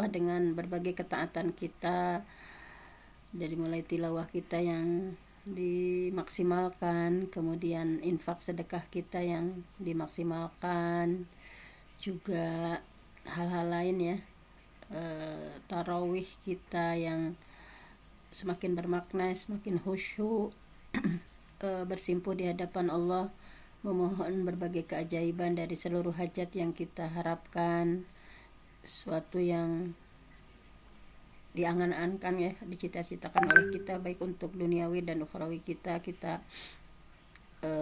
dengan berbagai ketaatan kita, dari mulai tilawah kita yang dimaksimalkan, kemudian infak sedekah kita yang dimaksimalkan, juga hal-hal lain ya, tarawih kita yang semakin bermakna, semakin khusyuk, bersimpuh di hadapan Allah, memohon berbagai keajaiban dari seluruh hajat yang kita harapkan, sesuatu yang diangan-angankan ya, dicita-citakan oleh kita baik untuk duniawi dan ukhrawi kita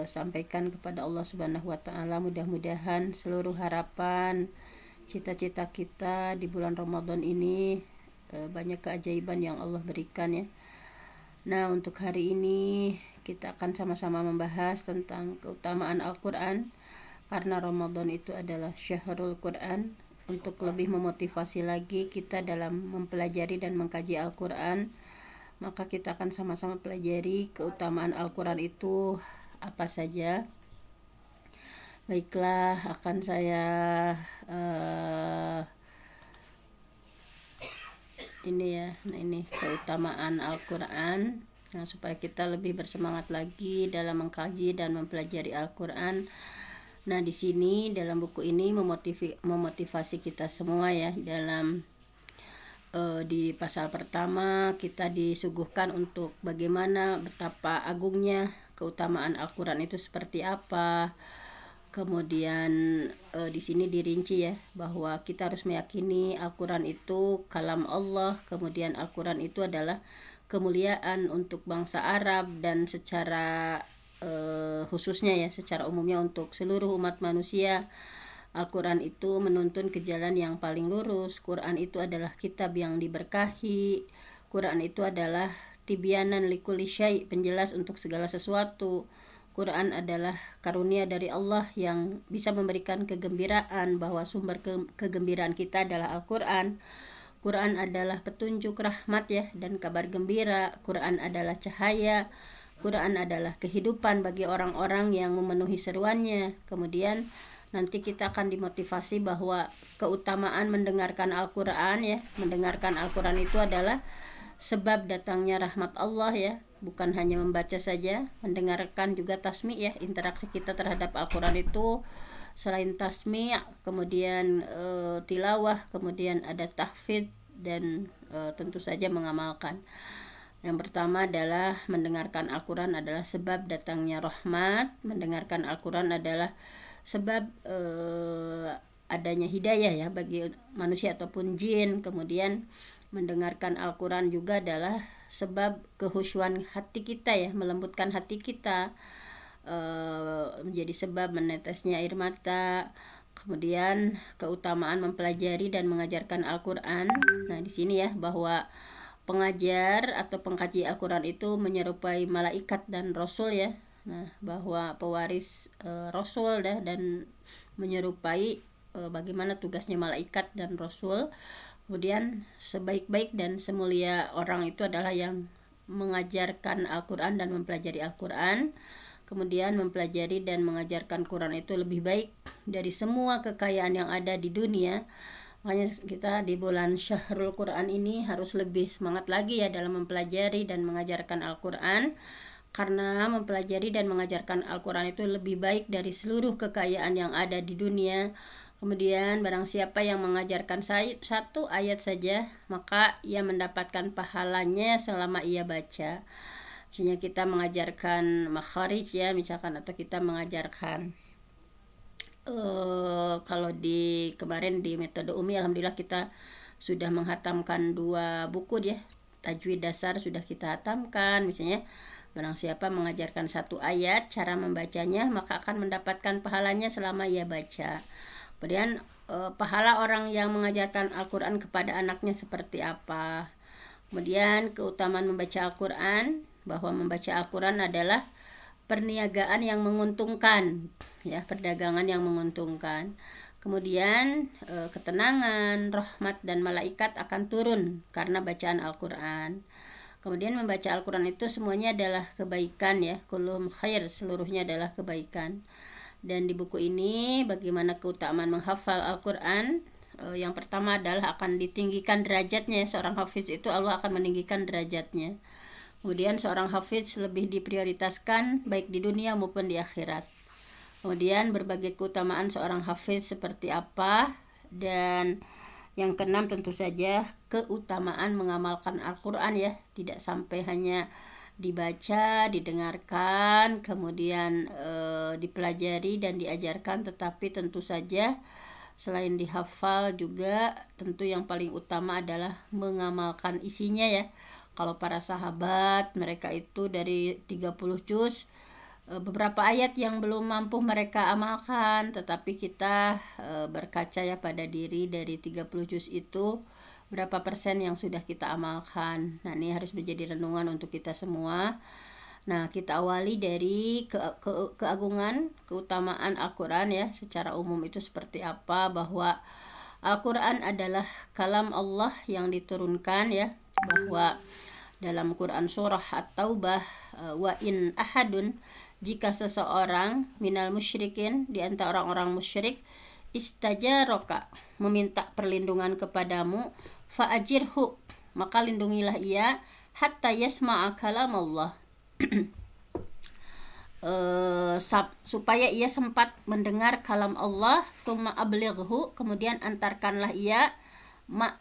sampaikan kepada Allah Subhanahu wa taala. Mudah-mudahan seluruh harapan, cita-cita kita di bulan Ramadan ini banyak keajaiban yang Allah berikan ya. Nah, untuk hari ini kita akan sama-sama membahas tentang keutamaan Al-Qur'an, karena Ramadan itu adalah Syahrul Qur'an. Untuk lebih memotivasi lagi kita dalam mempelajari dan mengkaji Al-Qur'an, maka kita akan sama-sama pelajari keutamaan Al-Qur'an itu apa saja. Baiklah, akan saya ini keutamaan Al-Qur'an. Nah, supaya kita lebih bersemangat lagi dalam mengkaji dan mempelajari Al-Qur'an. Nah, di sini dalam buku ini memotivasi kita semua ya. Dalam di pasal pertama kita disuguhkan untuk bagaimana betapa agungnya keutamaan Al-Qur'an itu seperti apa. Kemudian di sini dirinci ya bahwa kita harus meyakini Al-Qur'an itu kalam Allah. Kemudian Al-Qur'an itu adalah kemuliaan untuk bangsa Arab dan secara khususnya ya, secara umumnya untuk seluruh umat manusia. Al-Qur'an itu menuntun ke jalan yang paling lurus. Quran itu adalah kitab yang diberkahi. Quran itu adalah tibyanan likulli syai', penjelas untuk segala sesuatu. Quran adalah karunia dari Allah yang bisa memberikan kegembiraan, bahwa sumber kegembiraan kita adalah Al-Qur'an. Quran adalah petunjuk rahmat ya dan kabar gembira. Quran adalah cahaya. Quran adalah kehidupan bagi orang-orang yang memenuhi seruannya. Kemudian nanti kita akan dimotivasi bahwa keutamaan mendengarkan Al-Qur'an ya. Mendengarkan Al-Qur'an itu adalah sebab datangnya rahmat Allah ya. Bukan hanya membaca saja, mendengarkan juga tasmi' ya. Interaksi kita terhadap Al-Qur'an itu selain tasmi', kemudian tilawah, kemudian ada tahfidz dan tentu saja mengamalkan. Yang pertama adalah mendengarkan Al-Qur'an adalah sebab datangnya rahmat. Mendengarkan Al-Qur'an adalah sebab adanya hidayah ya bagi manusia ataupun jin. Kemudian mendengarkan Al-Qur'an juga adalah sebab kehusyuan hati kita ya, melembutkan hati kita, menjadi sebab menetesnya air mata. Kemudian keutamaan mempelajari dan mengajarkan Al-Qur'an. Nah, di sini ya bahwa pengajar atau pengkaji Al-Qur'an itu menyerupai malaikat dan rasul ya. Nah, bahwa pewaris rasul dan menyerupai bagaimana tugasnya malaikat dan rasul. Kemudian sebaik-baik dan semulia orang itu adalah yang mengajarkan Al-Qur'an dan mempelajari Al-Qur'an. Kemudian mempelajari dan mengajarkan Quran itu lebih baik dari semua kekayaan yang ada di dunia. Makanya kita di bulan Syahrul Quran ini harus lebih semangat lagi ya dalam mempelajari dan mengajarkan Al-Qur'an, karena mempelajari dan mengajarkan Al-Qur'an itu lebih baik dari seluruh kekayaan yang ada di dunia. Kemudian barang siapa yang mengajarkan satu ayat saja, maka ia mendapatkan pahalanya selama ia baca. Misalnya kita mengajarkan makharij ya misalkan, atau kita mengajarkan kalau di kemarin di metode Umi, alhamdulillah kita sudah menghatamkan 2 buku ya. Tajwid dasar sudah kita hatamkan. Misalnya barang siapa mengajarkan 1 ayat cara membacanya, maka akan mendapatkan pahalanya selama ia baca. Kemudian pahala orang yang mengajarkan Al-Qur'an kepada anaknya seperti apa. Kemudian keutamaan membaca Al-Qur'an, bahwa membaca Al-Qur'an adalah perniagaan yang menguntungkan ya, perdagangan yang menguntungkan. Kemudian ketenangan, rahmat dan malaikat akan turun karena bacaan Al-Qur'an. Kemudian membaca Al-Qur'an itu semuanya adalah kebaikan ya, kulluhum khair, seluruhnya adalah kebaikan. Dan di buku ini bagaimana keutamaan menghafal Al-Qur'an, Yang pertama adalah akan ditinggikan derajatnya. Seorang hafiz itu Allah akan meninggikan derajatnya. Kemudian seorang hafiz lebih diprioritaskan baik di dunia maupun di akhirat. Kemudian berbagai keutamaan seorang hafiz seperti apa. Dan yang keenam tentu saja keutamaan mengamalkan Al-Quran ya. Tidak sampai hanya dibaca, didengarkan, kemudian dipelajari dan diajarkan, tetapi tentu saja selain dihafal juga tentu yang paling utama adalah mengamalkan isinya ya. Kalau para sahabat mereka itu dari 30 juz beberapa ayat yang belum mampu mereka amalkan, tetapi kita berkaca ya pada diri dari 30 juz itu berapa persen yang sudah kita amalkan. Nah, ini harus menjadi renungan untuk kita semua. Nah, kita awali dari keagungan, keutamaan Al-Quran ya. Secara umum itu seperti apa, bahwa Al-Quran adalah kalam Allah yang diturunkan ya. Bahwa dalam Quran surah At-Taubah, wa in ahadun, jika seseorang minal musyrikin, di antara orang-orang musyrik, istajaraka, meminta perlindungan kepadamu, fa'ajirhu, maka lindungilah ia, hatta yasma'a kalam Allah, supaya ia sempat mendengar kalam Allah, summa ablighu, kemudian antarkanlah ia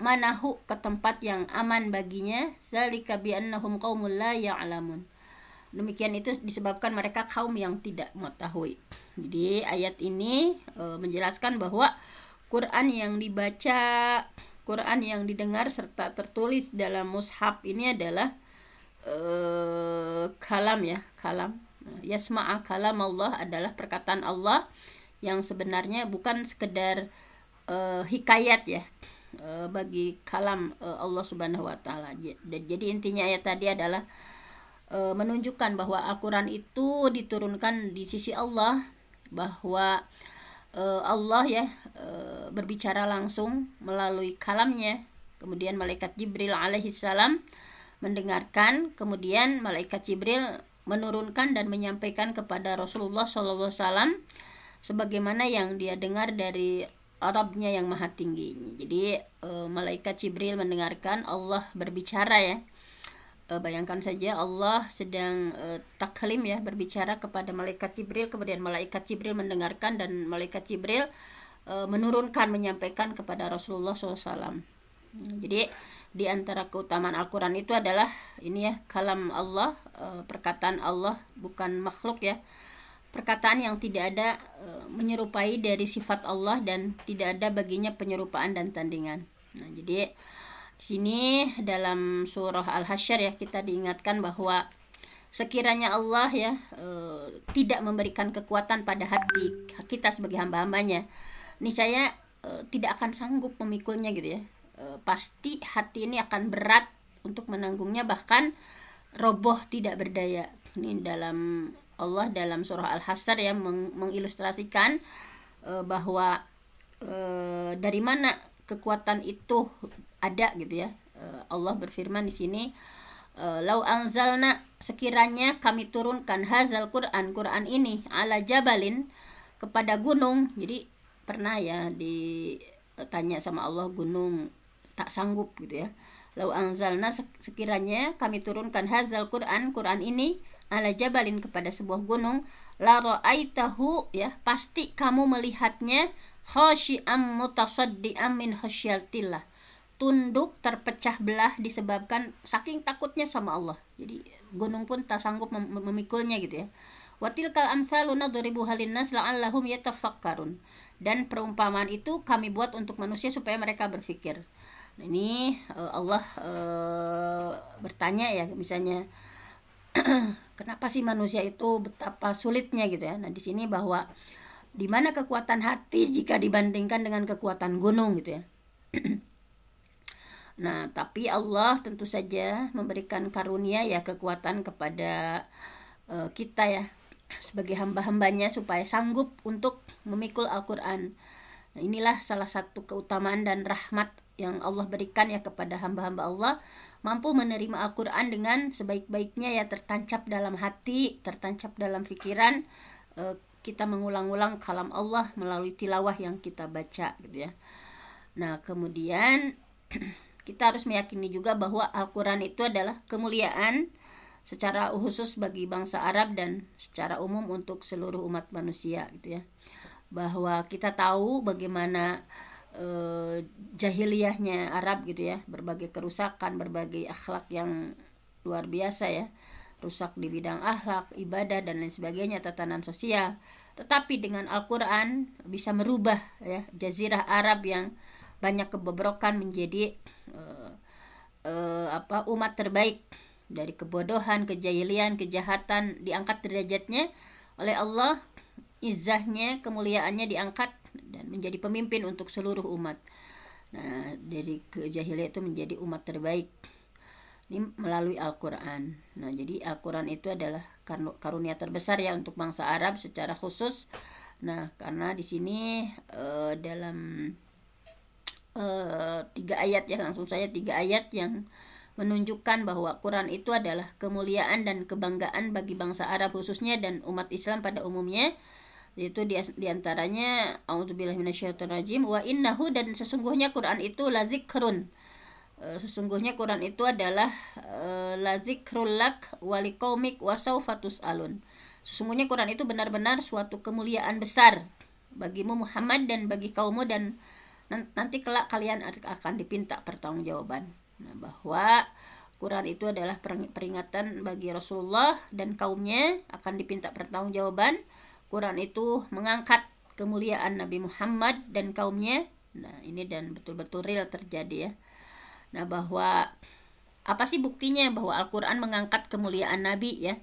manahu, ke tempat yang aman baginya, zalika bi'annahum qaumul la ya'lamun. Demikian itu disebabkan mereka kaum yang tidak mengetahui. Jadi ayat ini menjelaskan bahwa Quran yang dibaca, Quran yang didengar serta tertulis dalam mushaf ini adalah kalam ya, kalam. Yasma'a kalam Allah adalah perkataan Allah yang sebenarnya bukan sekedar hikayat ya, bagi kalam Allah Subhanahu wa taala. Jadi intinya ayat tadi adalah menunjukkan bahwa Al-Quran itu diturunkan di sisi Allah, bahwa Allah ya berbicara langsung melalui kalamnya, kemudian malaikat Jibril alaihissalam mendengarkan, kemudian malaikat Jibril menurunkan dan menyampaikan kepada Rasulullah SAW sebagaimana yang dia dengar dari Rabbnya yang maha tinggi. Jadi malaikat Jibril mendengarkan Allah berbicara ya. Bayangkan saja Allah sedang taklim ya, berbicara kepada malaikat Jibril, kemudian malaikat Jibril mendengarkan dan malaikat Jibril menurunkan, menyampaikan kepada Rasulullah SAW. Jadi di antara keutamaan Al-Quran itu adalah ini ya, kalam Allah, perkataan Allah, bukan makhluk ya, perkataan yang tidak ada menyerupai dari sifat Allah dan tidak ada baginya penyerupaan dan tandingan. Nah, jadi di sini dalam surah Al-Hasyr ya, kita diingatkan bahwa sekiranya Allah ya tidak memberikan kekuatan pada hati kita sebagai hamba-hambanya, niscaya tidak akan sanggup memikulnya gitu ya. Pasti hati ini akan berat untuk menanggungnya, bahkan roboh tidak berdaya. Ini dalam Allah dalam surah Al-Hasyr yang mengilustrasikan bahwa dari mana kekuatan itu ada gitu ya. Allah berfirman di sini, lau anzalna, sekiranya kami turunkan hazal Quran, Quran ini, ala jabalin, kepada gunung. Jadi pernah ya ditanya sama Allah, gunung tak sanggup gitu ya. Lau anzalna, sekiranya kami turunkan hazal Quran, Quran ini, ala jabalin, kepada sebuah gunung, la ra'aitahu ya, pasti kamu melihatnya, khasyi'am mutasaddi'am min khasyatillah, tunduk terpecah belah disebabkan saking takutnya sama Allah. Jadi gunung pun tak sanggup memikulnya gitu ya. Wa tilkal amsalu nadribuha linnas la'allahum yatafakkarun, dan perumpamaan itu kami buat untuk manusia supaya mereka berpikir. Nah, ini Allah bertanya ya, misalnya kenapa sih manusia itu betapa sulitnya gitu ya. Nah, di sini bahwa di mana kekuatan hati jika dibandingkan dengan kekuatan gunung gitu ya. Nah, tapi Allah tentu saja memberikan karunia ya, kekuatan kepada kita ya sebagai hamba-hambanya supaya sanggup untuk memikul Al-Quran. Nah, inilah salah satu keutamaan dan rahmat yang Allah berikan ya kepada hamba-hamba Allah, mampu menerima Al-Quran dengan sebaik-baiknya ya, tertancap dalam hati, tertancap dalam pikiran. Kita mengulang-ulang kalam Allah melalui tilawah yang kita baca gitu ya. Nah, kemudian kita harus meyakini juga bahwa Al-Quran itu adalah kemuliaan secara khusus bagi bangsa Arab dan secara umum untuk seluruh umat manusia gitu ya. Bahwa kita tahu bagaimana jahiliyahnya Arab gitu ya, berbagai kerusakan, berbagai akhlak yang luar biasa ya, rusak di bidang akhlak, ibadah dan lain sebagainya, tatanan sosial. Tetapi dengan Al-Quran bisa merubah ya jazirah Arab yang banyak kebobrokan menjadi umat terbaik dari kebodohan, kejahilian, kejahatan, diangkat derajatnya oleh Allah, izzahnya, kemuliaannya diangkat dan menjadi pemimpin untuk seluruh umat. Nah, dari kejahilian itu menjadi umat terbaik ini melalui Al-Quran. Nah, jadi Al-Quran itu adalah karunia terbesar ya untuk bangsa Arab secara khusus. Nah, karena di sini dalam 3 ayat ya, langsung saja 3 ayat yang menunjukkan bahwa Quran itu adalah kemuliaan dan kebanggaan bagi bangsa Arab khususnya dan umat Islam pada umumnya. Yaitu diantaranya a'udzubillahi minasyaitonirrajim wa innahu, dan sesungguhnya Quran itu lazikrun, sesungguhnya Quran itu adalah lazikrul lak waliqaumik wasaufa tus'alun. Sesungguhnya Quran itu benar-benar suatu kemuliaan besar bagimu Muhammad dan bagi kaummu, dan nanti kelak kalian akan dipinta pertanggungjawaban. Nah, bahwa Quran itu adalah peringatan bagi Rasulullah dan kaumnya akan dipinta pertanggungjawaban. Quran itu mengangkat kemuliaan Nabi Muhammad dan kaumnya. Nah, ini dan betul-betul real terjadi ya. Nah, bahwa apa sih buktinya bahwa Al-Quran mengangkat kemuliaan Nabi ya?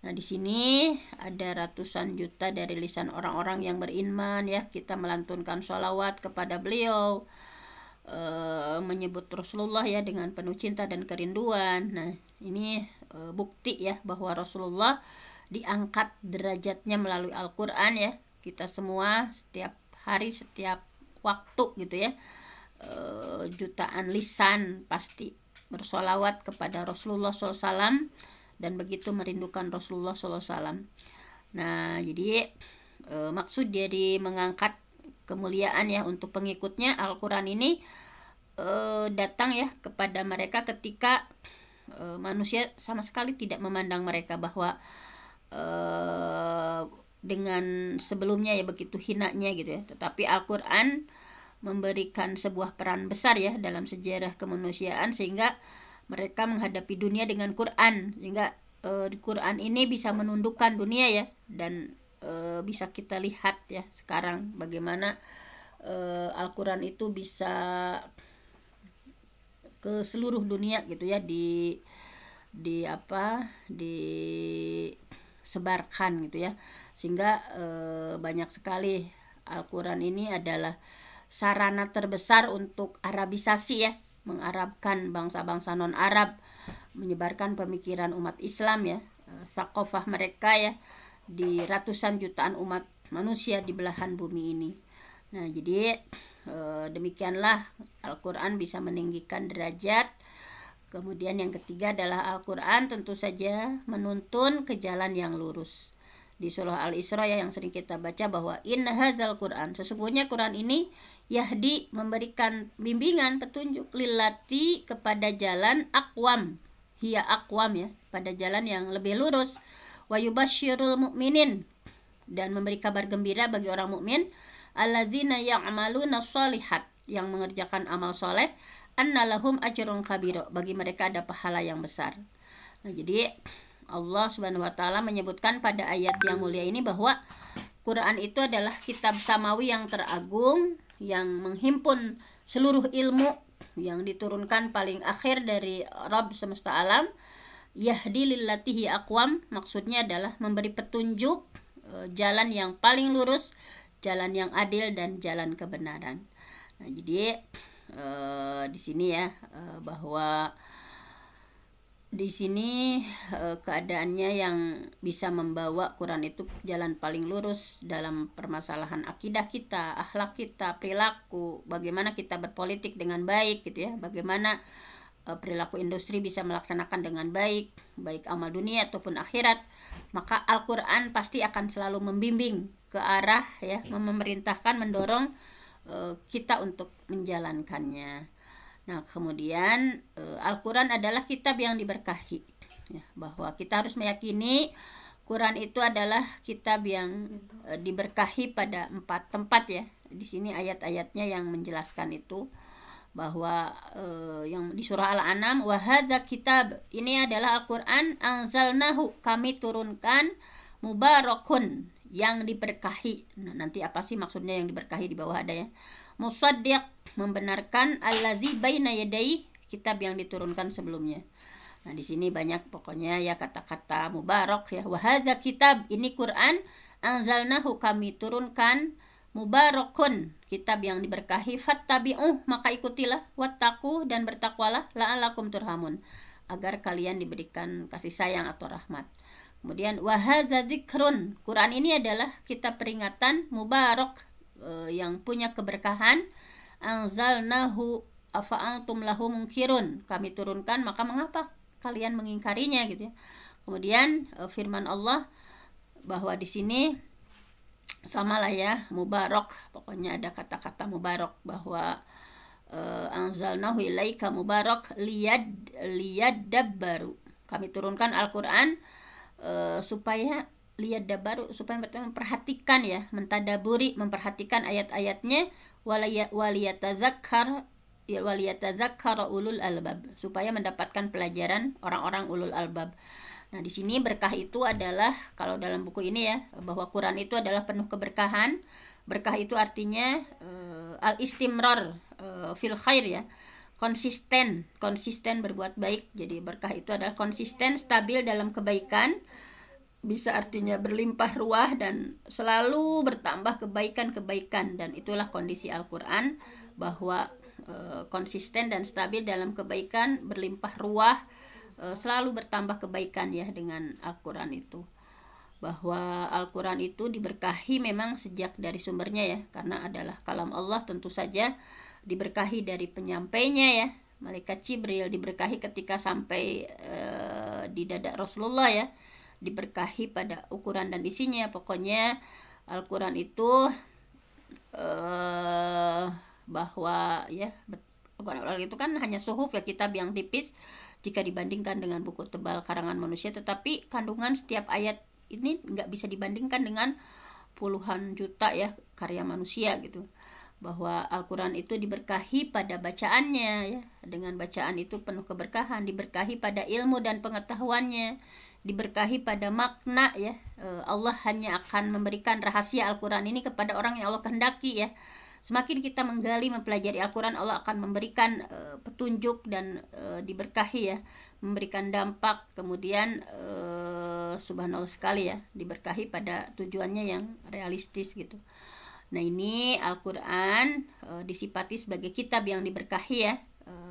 Nah, di sini ada ratusan juta dari lisan orang-orang yang beriman ya. Kita melantunkan sholawat kepada beliau, menyebut Rasulullah ya dengan penuh cinta dan kerinduan. Nah, ini bukti ya bahwa Rasulullah diangkat derajatnya melalui Al-Quran ya. Kita semua setiap hari, setiap waktu gitu ya, jutaan lisan pasti bersolawat kepada Rasulullah SAW dan begitu merindukan Rasulullah SAW. Nah, jadi maksud dari mengangkat kemuliaan ya untuk pengikutnya, Al-Quran ini datang ya kepada mereka ketika manusia sama sekali tidak memandang mereka, bahwa dengan sebelumnya ya begitu hinanya gitu ya. Tetapi Al-Quran memberikan sebuah peran besar ya dalam sejarah kemanusiaan, sehingga mereka menghadapi dunia dengan Quran, sehingga di Quran ini bisa menundukkan dunia ya. Dan bisa kita lihat ya sekarang bagaimana Al-Quran itu bisa ke seluruh dunia gitu ya, disebarkan gitu ya, sehingga banyak sekali Al-Quran ini adalah sarana terbesar untuk Arabisasi ya, mengarabkan bangsa-bangsa non-Arab, menyebarkan pemikiran umat Islam ya, thaqafah mereka ya di ratusan jutaan umat manusia di belahan bumi ini. Nah, jadi demikianlah Al-Quran bisa meninggikan derajat. Kemudian yang ketiga adalah Al-Quran tentu saja menuntun ke jalan yang lurus. Di surah Al-Isra ya yang sering kita baca bahwa inna hadzal Quran, sesungguhnya Quran ini yahdi, memberikan bimbingan petunjuk, lillati, kepada jalan aqwam, hiya aqwam ya, pada jalan yang lebih lurus, wa yubasyirul mu'minin, dan memberi kabar gembira bagi orang mukmin, alladzina ya'maluna sholihat, yang mengerjakan amal soleh, annalahum ajrun kabiro, bagi mereka ada pahala yang besar. Nah, jadi Allah Subhanahu wa taala menyebutkan pada ayat yang mulia ini bahwa Quran itu adalah kitab samawi yang teragung, yang menghimpun seluruh ilmu, yang diturunkan paling akhir dari Rabb semesta alam. Yahdi lillatihi aqwam, maksudnya adalah memberi petunjuk jalan yang paling lurus, jalan yang adil dan jalan kebenaran. Nah, jadi di sini ya bahwa di sini keadaannya yang bisa membawa Quran itu jalan paling lurus dalam permasalahan akidah kita, akhlak kita, perilaku, bagaimana kita berpolitik dengan baik gitu ya, bagaimana perilaku industri bisa melaksanakan dengan baik, baik amal dunia ataupun akhirat. Maka Al-Quran pasti akan selalu membimbing ke arah ya, memerintahkan, mendorong kita untuk menjalankannya. Nah, kemudian Al-Quran adalah kitab yang diberkahi, ya, bahwa kita harus meyakini Quran itu adalah kitab yang diberkahi pada 4 tempat ya. Di sini ayat-ayatnya yang menjelaskan itu, bahwa yang di surah Al-An'am, wa hadza kitab, ini adalah Al-Quran, anzalnahu, kami turunkan, mubarakun, yang diberkahi. Nah, nanti apa sih maksudnya yang diberkahi, di bawah ada ya. Musaddiq, membenarkan, allazi baina yadayhi, kitab yang diturunkan sebelumnya. Nah, di sini banyak pokoknya ya kata-kata mubarak ya. Wa hadza kitab, ini Quran, anzalnahu, kami turunkan, mubarakun, kitab yang diberkahi, fattabi'uh, maka ikutilah, wattaqu, dan bertakwalah, la'alakum turhamun, agar kalian diberikan kasih sayang atau rahmat. Kemudian wa hadza dzikrun, Quran ini adalah kitab peringatan, mubarak, yang punya keberkahan, anzalnahu afa'antum lahu munkirun, kami turunkan, maka mengapa kalian mengingkarinya gitu ya. Kemudian firman Allah bahwa di sini samalah ya, mubarak, pokoknya ada kata-kata mubarak, bahwa anzalnahu ilaika mubarak liyadabbaru, kami turunkan Al-Quran supaya liyadabbaru, supaya mereka memperhatikan ya, mentadaburi, memperhatikan ayat-ayatnya, waliyatadzakkar ulul albab, supaya mendapatkan pelajaran orang-orang ulul albab. Nah, di sini berkah itu adalah, kalau dalam buku ini ya, bahwa Quran itu adalah penuh keberkahan. Berkah itu artinya al-istimrar fil khair ya, konsisten berbuat baik. Jadi berkah itu adalah konsisten, stabil dalam kebaikan. Bisa artinya berlimpah ruah dan selalu bertambah kebaikan-kebaikan, dan itulah kondisi Al-Quran, bahwa konsisten dan stabil dalam kebaikan, berlimpah ruah, selalu bertambah kebaikan ya dengan Al-Quran itu. Bahwa Al-Quran itu diberkahi memang sejak dari sumbernya ya, karena adalah kalam Allah, tentu saja diberkahi dari penyampainya ya. Malaikat Jibril diberkahi ketika sampai di dada Rasulullah ya, diberkahi pada ukuran dan isinya. Pokoknya Al-Quran itu bahwa ya, Al-Quran itu kan hanya suhuf ya, kitab yang tipis jika dibandingkan dengan buku tebal karangan manusia, tetapi kandungan setiap ayat ini nggak bisa dibandingkan dengan puluhan juta ya karya manusia gitu. Bahwa Al-Quran itu diberkahi pada bacaannya ya, dengan bacaan itu penuh keberkahan, diberkahi pada ilmu dan pengetahuannya, diberkahi pada makna ya. Allah hanya akan memberikan rahasia Al-Quran ini kepada orang yang Allah kehendaki ya. Semakin kita menggali, mempelajari Al-Quran, Allah akan memberikan petunjuk dan diberkahi ya, memberikan dampak. Kemudian subhanallah sekali ya, diberkahi pada tujuannya yang realistis gitu. Nah, ini Al-Quran disifati sebagai kitab yang diberkahi ya,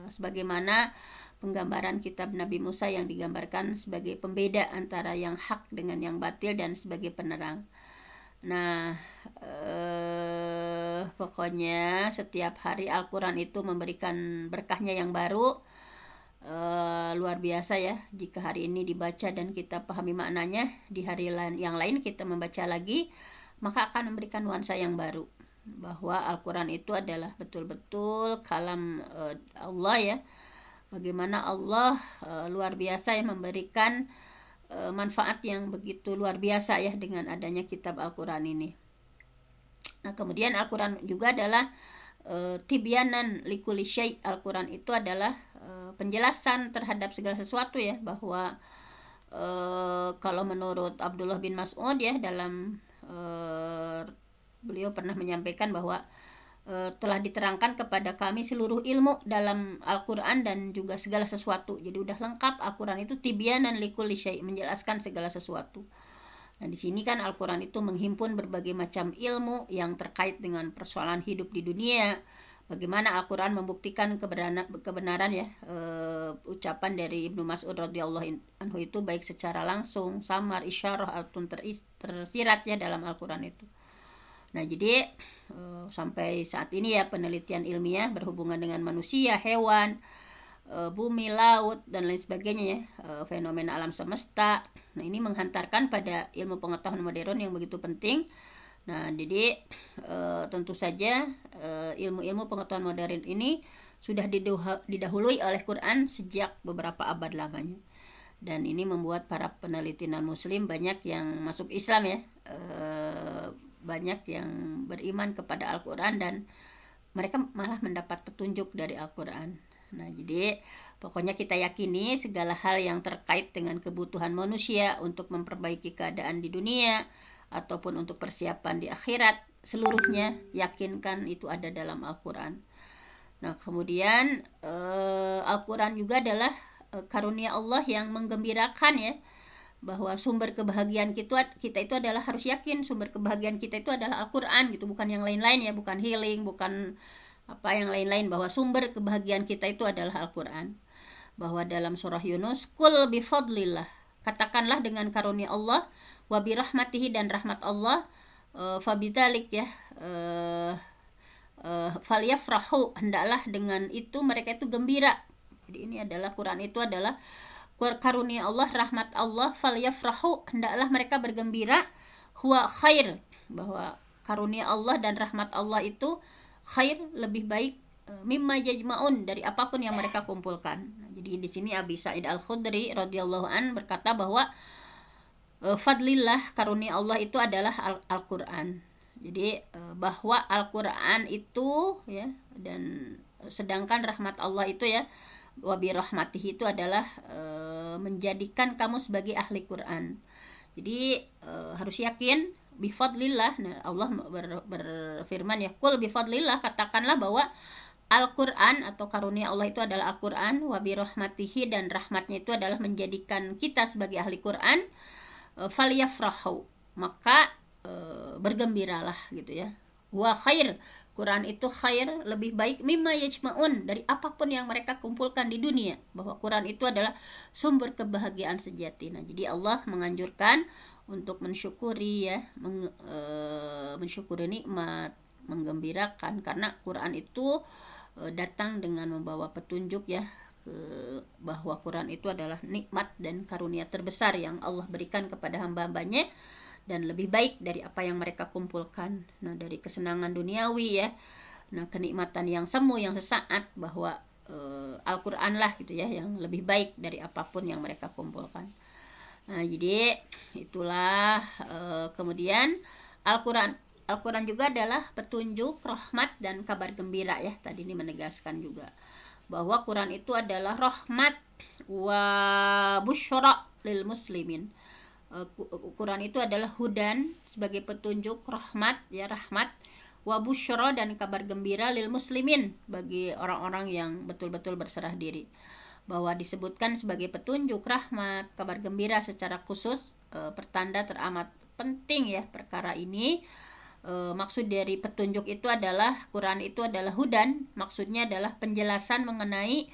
sebagaimana penggambaran kitab Nabi Musa yang digambarkan sebagai pembeda antara yang hak dengan yang batil dan sebagai penerang. Nah, pokoknya setiap hari Al-Quran itu memberikan berkahnya yang baru, luar biasa ya. Jika hari ini dibaca dan kita pahami maknanya, di hari yang lain kita membaca lagi, maka akan memberikan nuansa yang baru. Bahwa Al-Quran itu adalah betul-betul kalam Allah ya. Bagaimana Allah luar biasa yang memberikan manfaat yang begitu luar biasa ya dengan adanya kitab Al-Quran ini. Nah, kemudian Al-Quran juga adalah tibyanan likulli syai'. Al-Quran itu adalah penjelasan terhadap segala sesuatu ya, bahwa kalau menurut Abdullah bin Mas'ud ya, dalam beliau pernah menyampaikan bahwa telah diterangkan kepada kami seluruh ilmu dalam Al-Quran dan juga segala sesuatu. Jadi udah lengkap Al-Quran itu, tibyanan likulli syai', menjelaskan segala sesuatu. Nah, di sini kan Al-Quran itu menghimpun berbagai macam ilmu yang terkait dengan persoalan hidup di dunia. Bagaimana Al-Quran membuktikan kebenaran ya, ucapan dari Ibnu Mas'ud radhiyallahu anhu itu baik secara langsung, samar, isyarah, ataupun tersirat ya dalam Al-Quran itu. Nah, jadi sampai saat ini ya, penelitian ilmiah berhubungan dengan manusia, hewan, bumi, laut, dan lain sebagainya ya, fenomena alam semesta. Nah, ini menghantarkan pada ilmu pengetahuan modern yang begitu penting, Nah, jadi tentu saja ilmu-ilmu pengetahuan modern ini sudah didahului oleh Quran sejak beberapa abad lamanya. Dan ini membuat para peneliti non-muslim banyak yang masuk Islam ya, banyak yang beriman kepada Al-Quran dan mereka malah mendapat petunjuk dari Al-Quran. Nah, jadi pokoknya kita yakini segala hal yang terkait dengan kebutuhan manusia untuk memperbaiki keadaan di dunia ataupun untuk persiapan di akhirat, seluruhnya yakinkan itu ada dalam Al-Quran. Nah, kemudian Al-Quran juga adalah karunia Allah yang menggembirakan ya, bahwa sumber kebahagiaan kita itu adalah, harus yakin sumber kebahagiaan kita itu adalah Al-Quran gitu, bukan yang lain-lain ya, bukan healing, bukan apa yang lain-lain, bahwa sumber kebahagiaan kita itu adalah Al-Quran. Bahwa dalam surah Yunus, kul bifadlillah, katakanlah dengan karunia Allah, wa birahmatihi, dan rahmat Allah, fabidalik ya, falyafrahu, hendaklah dengan itu mereka itu gembira. Jadi ini adalah, Quran itu adalah karunia Allah, rahmat Allah, falyafrahu, hendaklah mereka bergembira, huwa khair, bahwa karunia Allah dan rahmat Allah itu khair, lebih baik, mimma yajma'un, dari apapun yang mereka kumpulkan. Nah, jadi di sini Abi Sa'id Al-Khudri radhiyallahu an berkata bahwa fadlillah, karunia Allah itu adalah Al-Quran. Jadi bahwa Al-Quran itu ya, dan sedangkan rahmat Allah itu ya, wabi rahmatihi, itu adalah menjadikan kamu sebagai ahli Quran. Jadi harus yakin bifadlillah. Nah, Allah berfirman ya, kul bifadlillah, katakanlah bahwa Al-Quran atau karunia Allah itu adalah Al-Quran, wabi rahmatihi, dan rahmatnya itu adalah menjadikan kita sebagai ahli Quran, falyafrahu, maka bergembiralah gitu ya. Wa khair, Quran itu khair, lebih baik, mimma yajma'un, dari apapun yang mereka kumpulkan di dunia, bahwa Quran itu adalah sumber kebahagiaan sejati. Nah, jadi Allah menganjurkan untuk mensyukuri ya, mensyukuri nikmat, menggembirakan, karena Quran itu datang dengan membawa petunjuk ya, bahwa Quran itu adalah nikmat dan karunia terbesar yang Allah berikan kepada hamba-hambanya, dan lebih baik dari apa yang mereka kumpulkan. Nah, dari kesenangan duniawi ya, nah kenikmatan yang semu, yang sesaat, bahwa Al-Quran lah gitu ya, yang lebih baik dari apapun yang mereka kumpulkan. Nah, jadi itulah kemudian Al-Quran juga adalah petunjuk, rahmat, dan kabar gembira ya. Tadi ini menegaskan juga bahwa Quran itu adalah rahmat wa busyra lil muslimin. Quran itu adalah hudan, sebagai petunjuk, rahmat ya, rahmat, wa busyra, dan kabar gembira, lil muslimin, bagi orang-orang yang betul-betul berserah diri. Bahwa disebutkan sebagai petunjuk, rahmat, kabar gembira secara khusus, pertanda teramat penting ya perkara ini. Maksud dari petunjuk itu adalah, Quran itu adalah hudan, maksudnya adalah penjelasan mengenai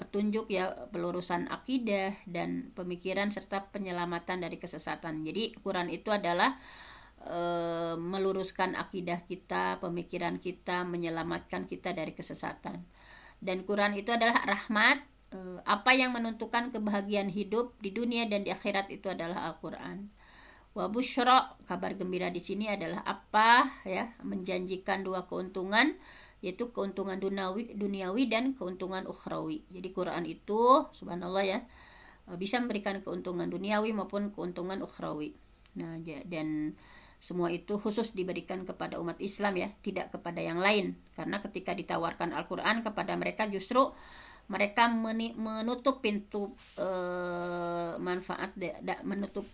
petunjuk ya, pelurusan akidah dan pemikiran serta penyelamatan dari kesesatan. Jadi Quran itu adalah meluruskan akidah kita, pemikiran kita, menyelamatkan kita dari kesesatan. Dan Quran itu adalah rahmat, apa yang menentukan kebahagiaan hidup di dunia dan di akhirat itu adalah Al-Quran. Wa busyra, kabar gembira di sini adalah apa ya, menjanjikan dua keuntungan, yaitu keuntungan duniawi dan keuntungan ukhrawi. Jadi Quran itu subhanallah ya, bisa memberikan keuntungan duniawi maupun keuntungan ukhrawi. Nah, dan semua itu khusus diberikan kepada umat Islam ya, tidak kepada yang lain. Karena ketika ditawarkan Al-Quran kepada mereka, justru mereka menutup pintu manfaat, menutup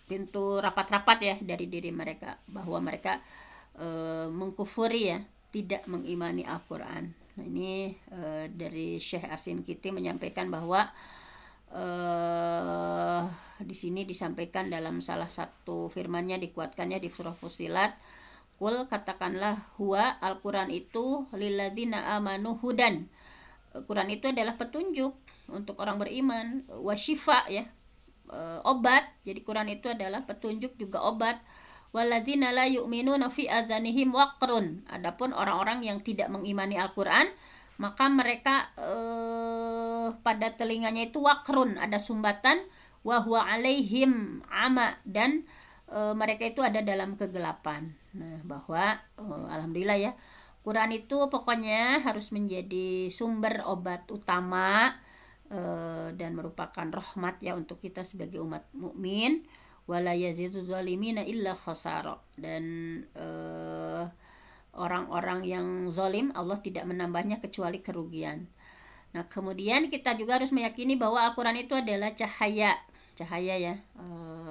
pintu rapat-rapat ya dari diri mereka, bahwa mereka mengkufuri ya, tidak mengimani Al-Quran. Nah, ini dari Syekh Asin Kiti menyampaikan bahwa di sini disampaikan dalam salah satu firmannya, dikuatkannya di surah Fussilat, kul, katakanlah, huwa, Al-Quran itu lilladzina amanu hudan, Quran itu adalah petunjuk untuk orang beriman, wasyifa ya, obat. Jadi Quran itu adalah petunjuk juga obat. Walladzina la yu'minuna fi adzanihim waqrun. Adapun orang-orang yang tidak mengimani Al-Quran, maka mereka pada telinganya itu waqrun, ada sumbatan, wa huwa alaihim ama, dan mereka itu ada dalam kegelapan. Nah, bahwa alhamdulillah ya, Quran itu pokoknya harus menjadi sumber obat utama dan merupakan rahmat ya untuk kita sebagai umat mukmin. Wala yazidu zalimina illa khasara. Dan orang-orang yang zalim Allah tidak menambahnya kecuali kerugian. Nah, kemudian kita juga harus meyakini bahwa Al-Quran itu adalah cahaya ya.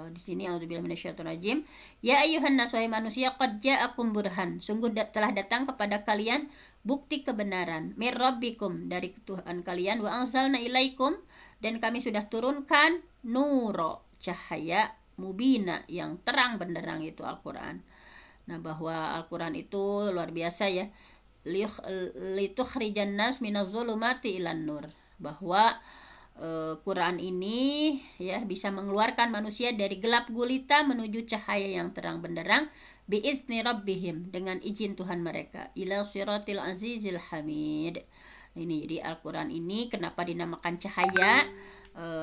Di sini auzubillahi minasyaitonirrajim. Ya ayyuhan nas, wahai manusia, qad ja'akum burhan, sungguh telah datang kepada kalian bukti kebenaran, mir rabbikum, dari Tuhan kalian, wa anzalna ilaikum, dan kami sudah turunkan nuro, cahaya, mubina, yang terang benderang, itu Al-Quran. Nah, bahwa Al-Quran itu luar biasa ya, litukhrijan nas minaz zulumati ilan nur, bahwa Quran ini ya bisa mengeluarkan manusia dari gelap gulita menuju cahaya yang terang benderang, biizni rabbihim, dengan izin Tuhan mereka, ila siratil azizil hamid. Ini jadi Al-Quran ini kenapa dinamakan cahaya?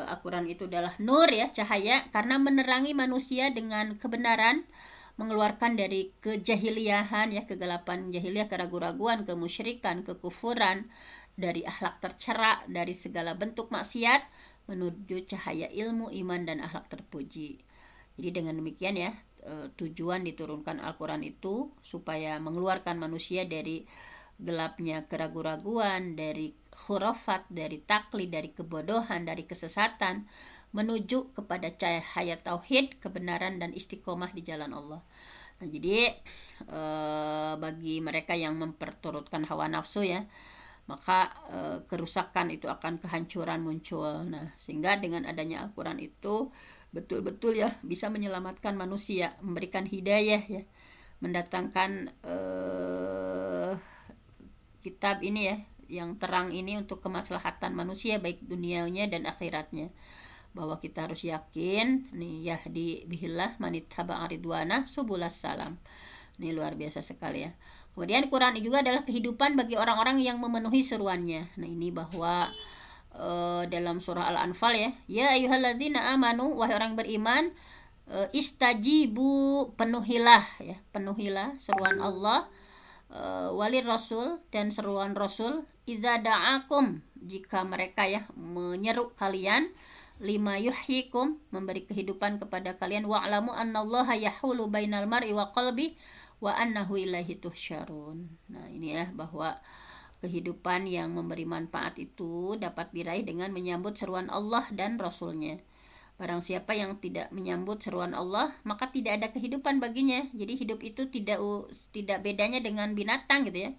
Al-Quran itu adalah nur ya, cahaya, karena menerangi manusia dengan kebenaran, mengeluarkan dari kejahiliahan ya, kegelapan jahiliyah, keraguan-raguan, kemusyrikan, kekufuran, dari akhlak tercela, dari segala bentuk maksiat, menuju cahaya ilmu, iman, dan akhlak terpuji. Jadi dengan demikian ya, tujuan diturunkan Al-Quran itu supaya mengeluarkan manusia dari gelapnya keraguan-raguan, dari khurafat, dari taklid, dari kebodohan, dari kesesatan, menuju kepada cahaya tauhid, kebenaran, dan istiqomah di jalan Allah. Nah, jadi bagi mereka yang memperturutkan hawa nafsu ya, maka kerusakan itu akan kehancuran muncul. Nah, sehingga dengan adanya Al-Quran itu betul-betul ya bisa menyelamatkan manusia, memberikan hidayah ya, mendatangkan kitab ini ya, yang terang ini untuk kemaslahatan manusia baik dunianya dan akhiratnya. Bahwa kita harus yakin nih, yahdi bihillah manittaba ridwana subulas salam. Ini luar biasa sekali ya. Kemudian Quran juga adalah kehidupan bagi orang-orang yang memenuhi seruannya. Nah, ini bahwa dalam surah Al-Anfal ya, ya ayyuhalladzina amanu, wahai orang beriman, istajibu, penuhilah ya, penuhilah seruan Allah, walir rasul, dan seruan Rasul, idza da'akum, jika mereka ya menyeru kalian, lima yuhyikum, memberi kehidupan kepada kalian, wa'lamu annallaha yahulu bainal mar'i wa qalbi wa annahu ilaihi tuhsyarun. Nah, ini ya, bahwa kehidupan yang memberi manfaat itu dapat diraih dengan menyambut seruan Allah dan Rasulnya. Barang siapa yang tidak menyambut seruan Allah, maka tidak ada kehidupan baginya. Jadi hidup itu tidak bedanya dengan binatang gitu ya.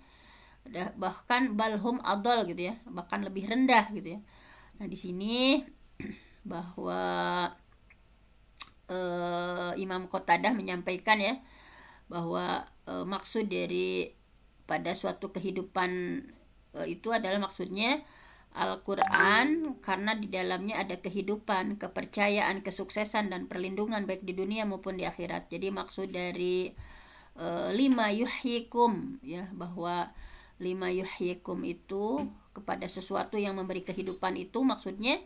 Bahkan balhum adol gitu ya, bahkan lebih rendah gitu ya. Nah, di sini bahwa Imam Qatadah menyampaikan ya, bahwa maksud dari pada suatu kehidupan itu adalah maksudnya Al-Quran, karena di dalamnya ada kehidupan, kepercayaan, kesuksesan, dan perlindungan baik di dunia maupun di akhirat. Jadi maksud dari lima yuhyikum ya, bahwa lima yuhyikum itu kepada sesuatu yang memberi kehidupan, itu maksudnya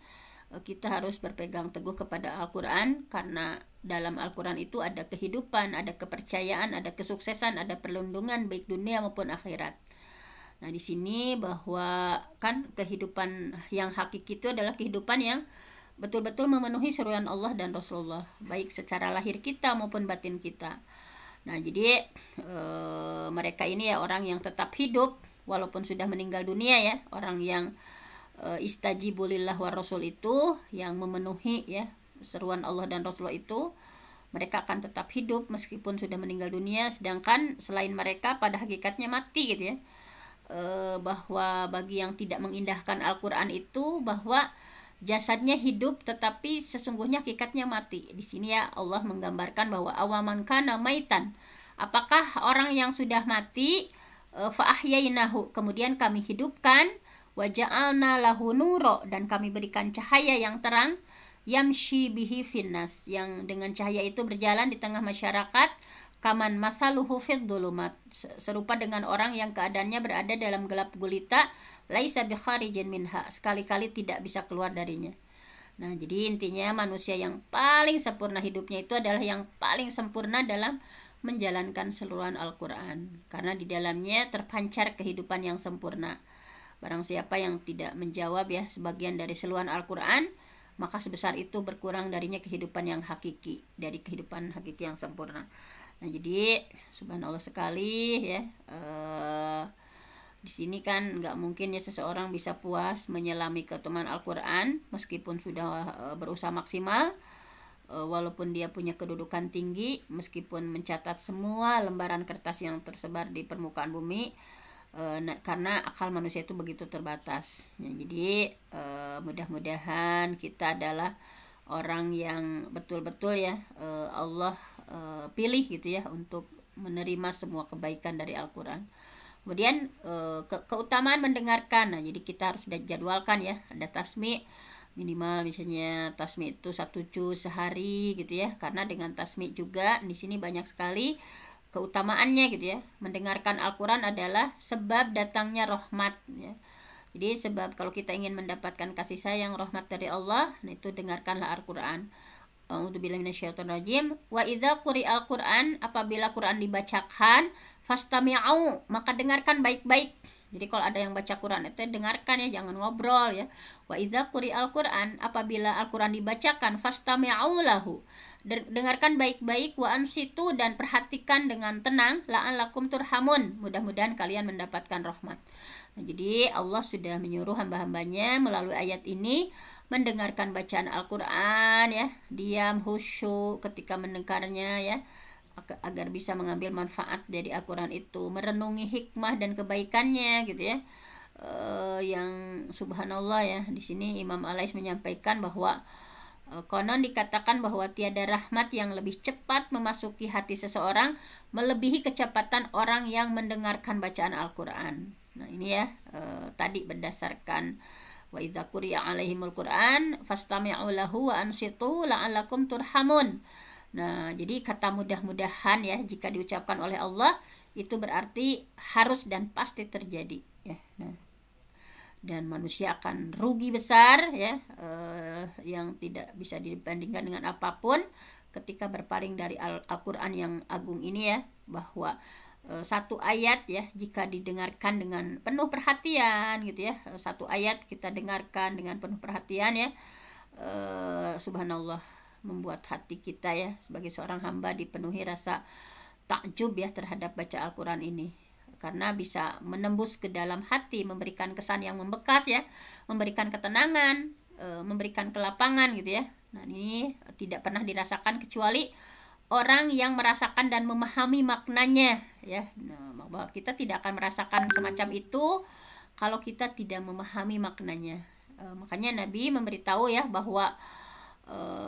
kita harus berpegang teguh kepada Al-Quran, karena dalam Al-Quran itu ada kehidupan, ada kepercayaan, ada kesuksesan, ada perlindungan baik dunia maupun akhirat. Nah, di sini bahwa kan kehidupan yang hakiki itu adalah kehidupan yang betul-betul memenuhi seruan Allah dan Rasulullah, baik secara lahir kita maupun batin kita. Nah, jadi mereka ini ya orang yang tetap hidup walaupun sudah meninggal dunia ya, orang yang istajibulillah wa rasul itu, yang memenuhi ya seruan Allah dan Rasulullah itu, mereka akan tetap hidup meskipun sudah meninggal dunia. Sedangkan selain mereka pada hakikatnya mati gitu ya. Bahwa bagi yang tidak mengindahkan Al-Quran itu, bahwa jasadnya hidup tetapi sesungguhnya hakikatnya mati. Di sini ya Allah menggambarkan bahwa awaman kana maitan, apakah orang yang sudah mati, fa ahyainahu, kemudian kami hidupkan, wa ja'alna lahu nuro, dan kami berikan cahaya yang terang, yamshi bihi finnas, yang dengan cahaya itu berjalan di tengah masyarakat, kaman mathaluhu fid dhulumat, serupa dengan orang yang keadaannya berada dalam gelap gulita, laisa bi kharijin minha, sekali-kali tidak bisa keluar darinya. Nah, jadi intinya manusia yang paling sempurna hidupnya itu adalah yang paling sempurna dalam menjalankan seluruhan Al-Quran. Karena di dalamnya terpancar kehidupan yang sempurna. Barang siapa yang tidak menjawab ya sebagian dari seluruhan Al-Quran, maka sebesar itu berkurang darinya kehidupan yang hakiki, dari kehidupan hakiki yang sempurna. Nah, jadi subhanallah sekali ya. Di sini kan nggak mungkin ya seseorang bisa puas menyelami keutamaan Al-Quran meskipun sudah berusaha maksimal, walaupun dia punya kedudukan tinggi, meskipun mencatat semua lembaran kertas yang tersebar di permukaan bumi, karena akal manusia itu begitu terbatas. Ya, jadi mudah-mudahan kita adalah orang yang betul-betul ya Allah pilih gitu ya untuk menerima semua kebaikan dari Al-Quran. Kemudian keutamaan mendengarkan. Nah, jadi kita harus jadwalkan ya, ada tasmi minimal, misalnya tasmi itu 1 juz sehari gitu ya. Karena dengan tasmi juga di sini banyak sekali keutamaannya gitu ya. Mendengarkan Al-Quran adalah sebab datangnya rahmat ya. Jadi sebab kalau kita ingin mendapatkan kasih sayang, rahmat dari Allah, nah itu dengarkanlah Al-Quran. A'udzubillahi minasyaitonirrajim. Wa idza quri'al Qur'an, apabila Quran dibacakan, fastami'u, maka dengarkan baik-baik. Jadi kalau ada yang baca Quran itu dengarkan ya, jangan ngobrol ya. Wa idza quri'al Qur'an, apabila Al-Quran dibacakan, fastami'u lahu, dengarkan baik-baik, wa ansitu, dan perhatikan dengan tenang, la'allakum turhamun, mudah-mudahan kalian mendapatkan rahmat. Nah, jadi Allah sudah menyuruh hamba-hambanya melalui ayat ini mendengarkan bacaan Al-Quran ya, diam khusyuk ketika mendengarnya ya, agar bisa mengambil manfaat dari Al-Quran itu, merenungi hikmah dan kebaikannya gitu ya. Yang subhanallah ya, di sini Imam Alais menyampaikan bahwa konon dikatakan bahwa tiada rahmat yang lebih cepat memasuki hati seseorang melebihi kecepatan orang yang mendengarkan bacaan Al-Quran. Nah ini ya, tadi berdasarkan wa idza quri'a alaihimul Qur'an fastami'u lahu wa ansitu la'allakum turhamun. Nah, jadi kata mudah-mudahan ya, jika diucapkan oleh Allah itu berarti harus dan pasti terjadi ya. Nah, dan manusia akan rugi besar ya, yang tidak bisa dibandingkan dengan apapun ketika berpaling dari Al-Quran yang agung ini ya, bahwa satu ayat ya jika didengarkan dengan penuh perhatian gitu ya, satu ayat kita dengarkan dengan penuh perhatian ya, subhanallah, membuat hati kita ya sebagai seorang hamba dipenuhi rasa takjub ya terhadap baca Al-Quran ini, karena bisa menembus ke dalam hati, memberikan kesan yang membekas ya, memberikan ketenangan, memberikan kelapangan gitu ya. Nah ini tidak pernah dirasakan kecuali orang yang merasakan dan memahami maknanya ya. Nah, bahwa kita tidak akan merasakan semacam itu kalau kita tidak memahami maknanya. Makanya Nabi memberitahu ya bahwa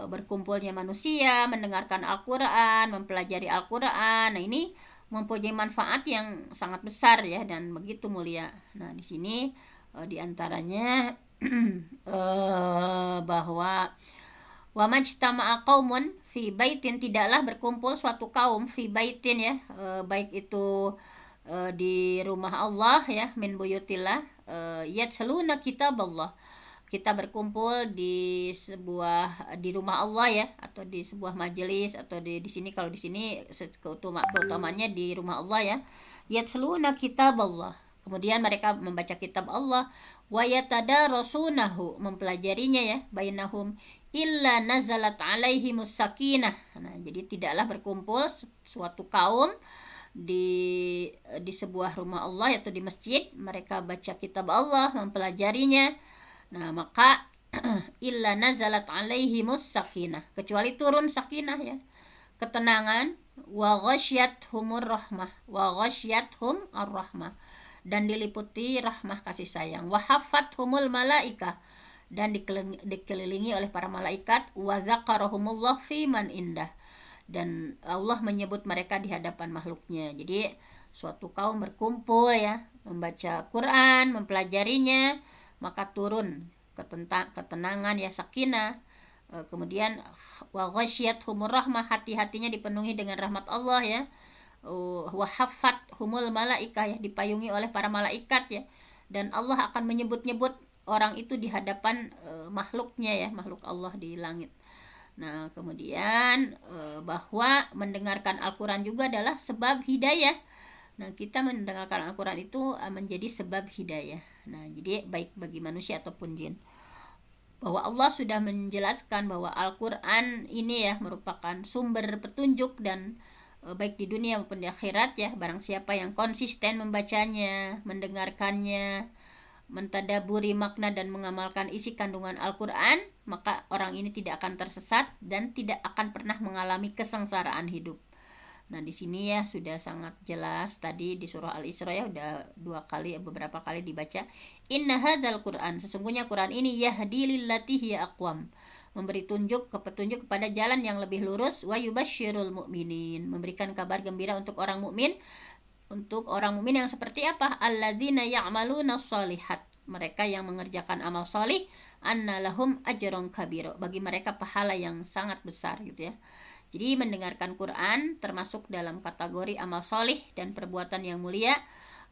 berkumpulnya manusia mendengarkan Al-Quran, mempelajari Al-Quran, nah ini mempunyai manfaat yang sangat besar ya dan begitu mulia. Nah di sini diantaranya bahwa wa majtama'a qaumun fi baitin, tidaklah berkumpul suatu kaum fi baitin ya, baik itu di rumah Allah ya, min buyutillah, yatsluna kitaballah, kita berkumpul di rumah Allah ya, atau di sebuah majelis, atau di sini kalau di sini keutamanya di rumah Allah ya, yatsluna kitaballah, kemudian mereka membaca kitab Allah, wa yatadarasunahu, mempelajarinya ya, bainahum illa nazalat alaihimus sakinah. Nah, jadi tidaklah berkumpul suatu kaum di sebuah rumah Allah atau di masjid, mereka baca kitab Allah, mempelajarinya. Nah, maka illa nazalat alaihimus sakinah, kecuali turun sakinah ya, ketenangan, wa ghasyyathumur rahmah, wa ghasyathum ar-rahmah, dan diliputi rahmah kasih sayang, wa haffathumul malaikah, dan dikelilingi oleh para malaikat, wa zakarahumullah fi man indah, dan Allah menyebut mereka di hadapan makhluknya. Jadi suatu kaum berkumpul ya, membaca Quran, mempelajarinya, maka turun ketenangan ya, sakinah. Kemudian wa ghasyyathumur rahmah, hati-hatinya dipenuhi dengan rahmat Allah ya. Wa haffathumul malaikah ya, dipayungi oleh para malaikat ya. Dan Allah akan menyebut-nyebut orang itu di hadapan makhluknya ya, makhluk Allah di langit. Nah, kemudian bahwa mendengarkan Al-Quran juga adalah sebab hidayah. Nah, kita mendengarkan Al-Quran itu menjadi sebab hidayah. Nah, jadi baik bagi manusia ataupun jin. Bahwa Allah sudah menjelaskan bahwa Al-Quran ini ya merupakan sumber petunjuk dan baik di dunia maupun di akhirat ya. Barang siapa yang konsisten membacanya, mendengarkannya, mentadaburi makna dan mengamalkan isi kandungan Al-Quran, maka orang ini tidak akan tersesat dan tidak akan pernah mengalami kesengsaraan hidup. Nah, di sini ya sudah sangat jelas tadi di surah Al-Isra ya udah beberapa kali dibaca. Inna hadzal Qur'an, sesungguhnya Quran ini yahdi lillati hiya aqwam, memberi petunjuk kepada jalan yang lebih lurus, wa yubasysyirul mu'minin, memberikan kabar gembira untuk orang mukmin. Untuk orang mukmin yang seperti apa? Alladzina ya'maluna sholihat, mereka yang mengerjakan amal solih, anna lahum ajron kabiro, bagi mereka pahala yang sangat besar gitu ya. Jadi mendengarkan Quran termasuk dalam kategori amal solih dan perbuatan yang mulia.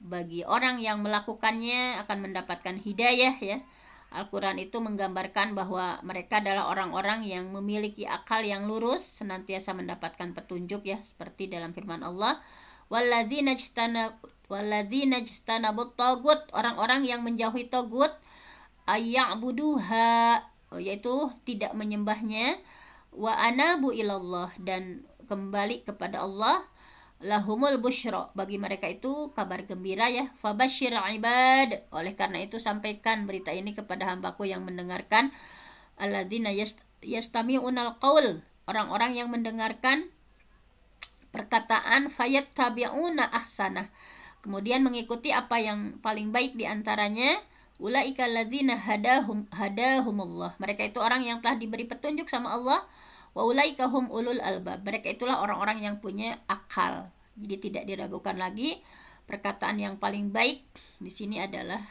Bagi orang yang melakukannya akan mendapatkan hidayah ya. Al-Quran itu menggambarkan bahwa mereka adalah orang-orang yang memiliki akal yang lurus, senantiasa mendapatkan petunjuk ya, seperti dalam firman Allah, walladzina jtanabut tagut, orang-orang yang menjauhi tagut, ayya'buduha, yaitu tidak menyembahnya, wa anabu ilallah, dan kembali kepada Allah, lahumul busyra, bagi mereka itu kabar gembira ya. Fabasyir ibad, oleh karena itu sampaikan berita ini kepada hambaku yang mendengarkan, alladzina yastami'unal qaul, orang-orang yang mendengarkan perkataan, fayattabi'una ahsanah, kemudian mengikuti apa yang paling baik di antaranya. Ulaika alladzina hadahumullah, mereka itu orang yang telah diberi petunjuk sama Allah. Wa ulaika hum ulul albab, mereka itulah orang-orang yang punya akal. Jadi tidak diragukan lagi, perkataan yang paling baik di sini adalah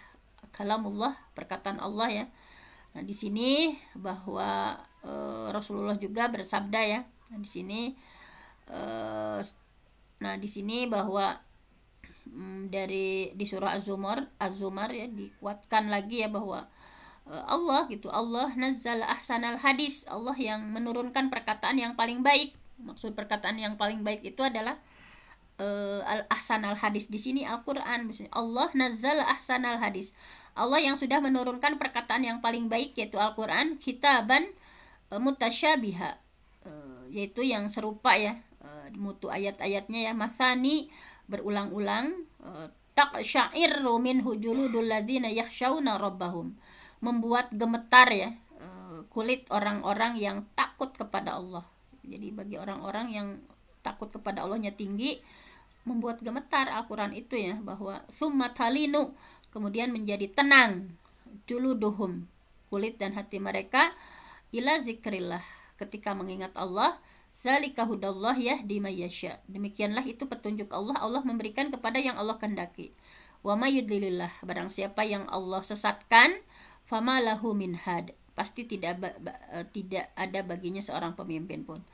kalamullah, perkataan Allah ya. Nah, di sini bahwa Rasulullah juga bersabda ya. Nah, di sini bahwa di surah Az-Zumar ya dikuatkan lagi ya bahwa Allah nazzal ahsanal hadis, Allah yang menurunkan perkataan yang paling baik. Maksud perkataan yang paling baik itu adalah al-ahsanal hadis di sini Al-Qur'an. Allah nazzal ahsanal hadis, Allah yang sudah menurunkan perkataan yang paling baik yaitu Al-Qur'an, kitaban mutasyabiha, yaitu yang serupa ya, mutu ayat-ayatnya ya, masani, berulang-ulang, taqsya'irru minhu juludul ladzina yakhshawna rabbahum, membuat gemetar ya kulit orang-orang yang takut kepada Allah. Jadi bagi orang-orang yang takut kepada Allahnya tinggi, membuat gemetar Al-Quran itu ya, bahwa summa talinu, kemudian menjadi tenang, juluduhum, kulit dan hati mereka, ila zikrillah, ketika mengingat Allah. Zalika hudallah yahdi may yasha, demikianlah itu petunjuk Allah, Allah memberikan kepada yang Allah kehendaki. Wa may yudlilillah, barang siapa yang Allah sesatkan, fama lahu min had, pasti tidak ada baginya seorang pemimpin pun.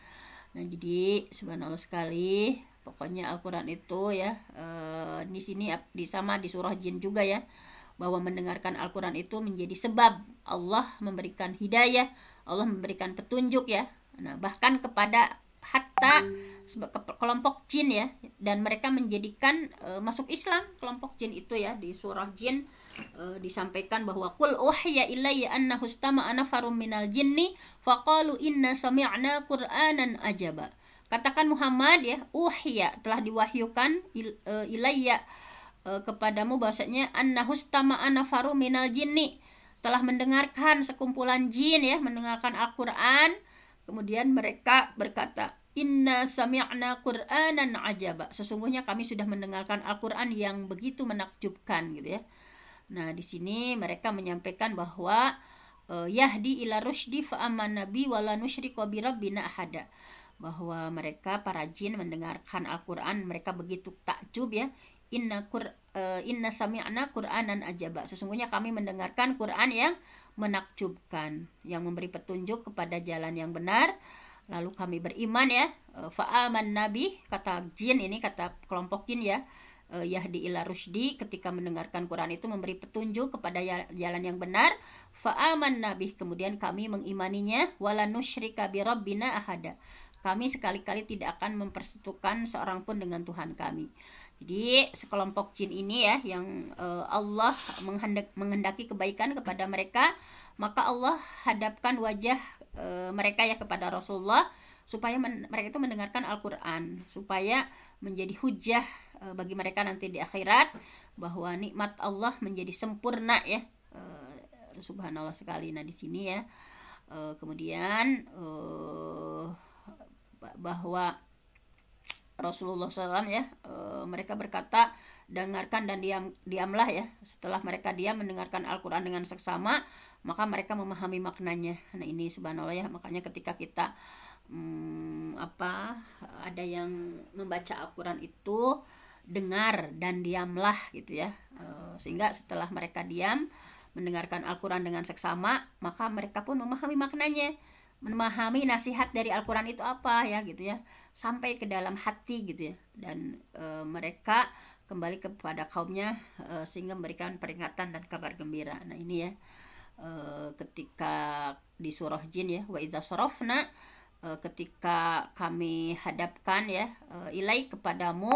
Nah, jadi subhanallah sekali, pokoknya Al-Quran itu ya, di sini sama di surah Jin juga ya, bahwa mendengarkan Al-Quran itu menjadi sebab Allah memberikan hidayah, Allah memberikan petunjuk ya. Nah, bahkan kepada hatta kelompok jin ya, dan mereka menjadikan masuk Islam kelompok jin itu ya. Di surah Jin disampaikan bahwa qul uhiya ilayya annahu istama'a nafarum minal jinni faqalu inna sami'na qur'anan ajaba. Katakan Muhammad ya, uhiya, telah diwahyukan ilayya kepadamu bahwasanya annahu istama'a nafarum minal jinni, telah mendengarkan sekumpulan jin ya, mendengarkan Al-Qur'an. Kemudian mereka berkata, inna sami'na qur'anan ajaba, sesungguhnya kami sudah mendengarkan Al-Qur'an yang begitu menakjubkan gitu ya. Nah, di sini mereka menyampaikan bahwa yahdi ila rusydi fa amanna bi wa la nusyriku bi rabbina ahada, bahwa mereka para jin mendengarkan Al-Qur'an, mereka begitu takjub ya. Inna sami'na qur'anan ajaba, sesungguhnya kami mendengarkan Qur'an yang menakjubkan, yang memberi petunjuk kepada jalan yang benar, lalu kami beriman ya. Fa'aman nabi, kata jin ini, kata kelompok jin ya, yahdi ila rusydi, ketika mendengarkan Quran itu memberi petunjuk kepada jalan yang benar. Fa amanna bih, kemudian kami mengimaninya. Wala nusyrika bi rabbina ahada, kami sekali-kali tidak akan mempersekutukan seorang pun dengan Tuhan kami. Jadi sekelompok jin ini ya, yang Allah menghendaki kebaikan kepada mereka, maka Allah hadapkan wajah mereka ya kepada Rasulullah, supaya mereka itu mendengarkan Al-Quran, supaya menjadi hujah bagi mereka nanti di akhirat, bahwa nikmat Allah menjadi sempurna ya. Subhanallah sekali. Nah di sini ya, kemudian bahwa Rasulullah SAW ya, mereka berkata, dengarkan dan diamlah ya. Setelah mereka diam mendengarkan Al-Quran dengan seksama, maka mereka memahami maknanya. Nah ini subhanallah ya, makanya ketika kita ada yang membaca Al-Quran itu, dengar dan diamlah gitu ya, sehingga setelah mereka diam mendengarkan Al-Quran dengan seksama, maka mereka pun memahami maknanya, memahami nasihat dari Al-Quran itu apa ya gitu ya, sampai ke dalam hati gitu ya, dan mereka kembali kepada kaumnya, sehingga memberikan peringatan dan kabar gembira. Nah ini ya, ketika di surah jin ya, wa idza sarafna, ketika kami hadapkan ya, ilai kepadamu,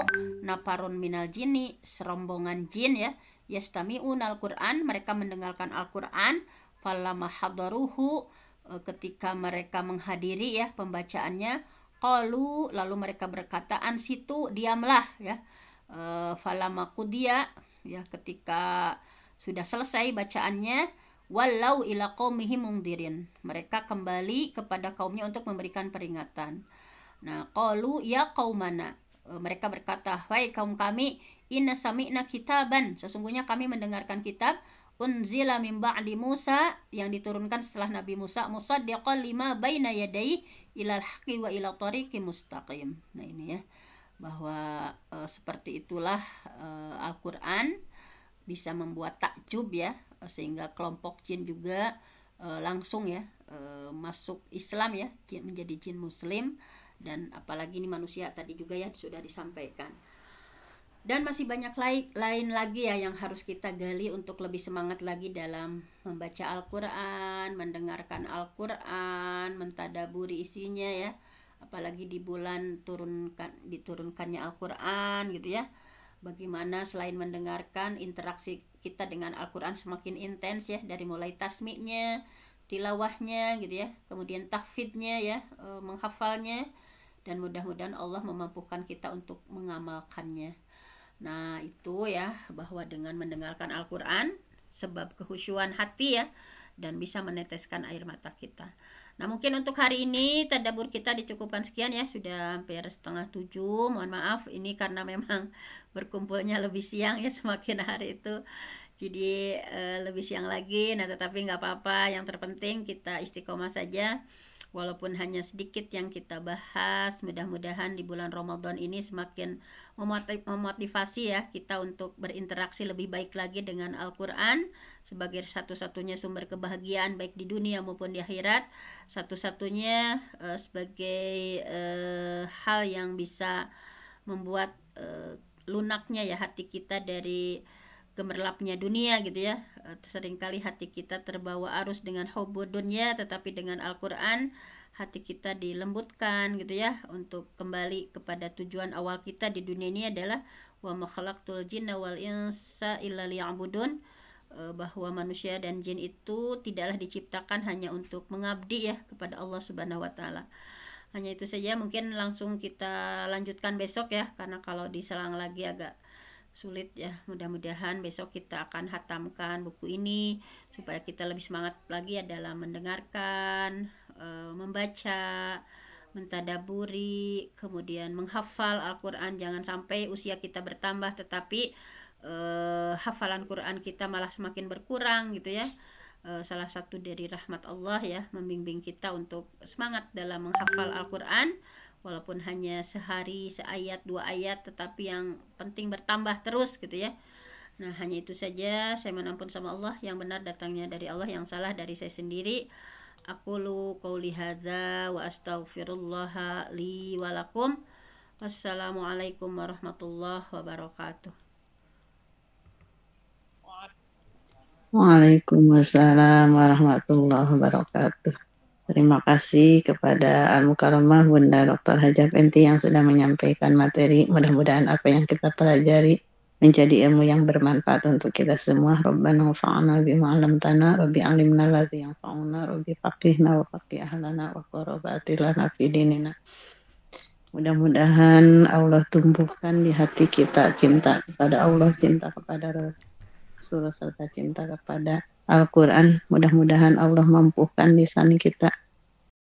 naparun minal jinni, serombongan jin ya, yastami'un al-Quran, mereka mendengarkan Al-Quran, falamma hadaruhu, ketika mereka menghadiri ya pembacaannya, qalu, lalu mereka berkata, ansitu, diamlah ya, falamma qudiya ya, ketika sudah selesai bacaannya, walau ila qaumihim mungdirin, mereka kembali kepada kaumnya untuk memberikan peringatan. Nah, qalu ya qaumana, mereka berkata, wahai kaum kami, inna sami'na kitaban, sesungguhnya kami mendengarkan kitab, unzila min ba'di Musa, yang diturunkan setelah Nabi Musa, musaddiqan lima baina yadayhi ilal haqqi wa ila tariqi mustaqim. Nah ini ya, bahwa seperti itulah Al-Quran bisa membuat takjub ya, sehingga kelompok jin juga langsung ya masuk Islam ya, menjadi jin muslim. Dan apalagi ini manusia tadi juga ya sudah disampaikan. Dan masih banyak lain lagi ya yang harus kita gali untuk lebih semangat lagi dalam membaca Al-Quran, mendengarkan Al-Quran, mentadaburi isinya ya, apalagi di bulan diturunkannya Al-Quran gitu ya. Bagaimana selain mendengarkan, interaksi kita dengan Al-Quran semakin intens ya, dari mulai tasmiknya, tilawahnya gitu ya, kemudian tahfidnya ya, menghafalnya, dan mudah-mudahan Allah memampukan kita untuk mengamalkannya. Nah itu ya, bahwa dengan mendengarkan Al-Quran sebab kehusyuan hati ya, dan bisa meneteskan air mata kita. Nah mungkin untuk hari ini tadabbur kita dicukupkan sekian ya, sudah hampir 6:30. Mohon maaf ini karena memang berkumpulnya lebih siang ya, semakin hari itu jadi lebih siang lagi. Nah tetapi nggak apa-apa, yang terpenting kita istiqomah saja. Walaupun hanya sedikit yang kita bahas, mudah-mudahan di bulan Ramadan ini semakin memotivasi ya kita untuk berinteraksi lebih baik lagi dengan Al-Quran sebagai satu-satunya sumber kebahagiaan baik di dunia maupun di akhirat, satu-satunya sebagai hal yang bisa membuat lunaknya ya hati kita dari gemerlapnya dunia gitu ya. Seringkali hati kita terbawa arus dengan hubbud dunya, tetapi dengan Al-Quran hati kita dilembutkan gitu ya, untuk kembali kepada tujuan awal kita di dunia ini adalah wa ma khalaqtul jinna wal insa illa liya'budun, bahwa manusia dan jin itu tidaklah diciptakan hanya untuk mengabdi ya kepada Allah Subhanahu wa taala. Hanya itu saja, mungkin langsung kita lanjutkan besok ya, karena kalau diselang lagi agak sulit ya. Mudah-mudahan besok kita akan hatamkan buku ini supaya kita lebih semangat lagi ya dalam mendengarkan, membaca, mentadaburi, kemudian menghafal Al-Quran. Jangan sampai usia kita bertambah tetapi hafalan Quran kita malah semakin berkurang gitu ya. Salah satu dari rahmat Allah ya, membimbing kita untuk semangat dalam menghafal Al-Quran, walaupun hanya sehari seayat 2 ayat, tetapi yang penting bertambah terus gitu ya. Nah hanya itu saja, saya menampun sama Allah, yang benar datangnya dari Allah, yang salah dari saya sendiri. Aqulu qouli hadza wa astaghfirullah li wa lakum. Wassalamualaikum warahmatullahi wabarakatuh. Waalaikumsalam warahmatullahi wabarakatuh. Terima kasih kepada Al-Mukarramah Bunda Dr. Hajah Penti yang sudah menyampaikan materi. Mudah-mudahan apa yang kita pelajari menjadi ilmu yang bermanfaat untuk kita semua. Rabbana wafa'ana bima 'allamtana, Rabbi 'allimna alladzi yanfa'una, Rabbi faqihna wa faqih ahlana wa qurrabatilana fi dinina. Mudah-mudahan Allah tumbuhkan di hati kita cinta kepada Allah, cinta kepada Rasulullah, serta cinta kepada Al-Quran. Mudah-mudahan Allah mampukan lisan kita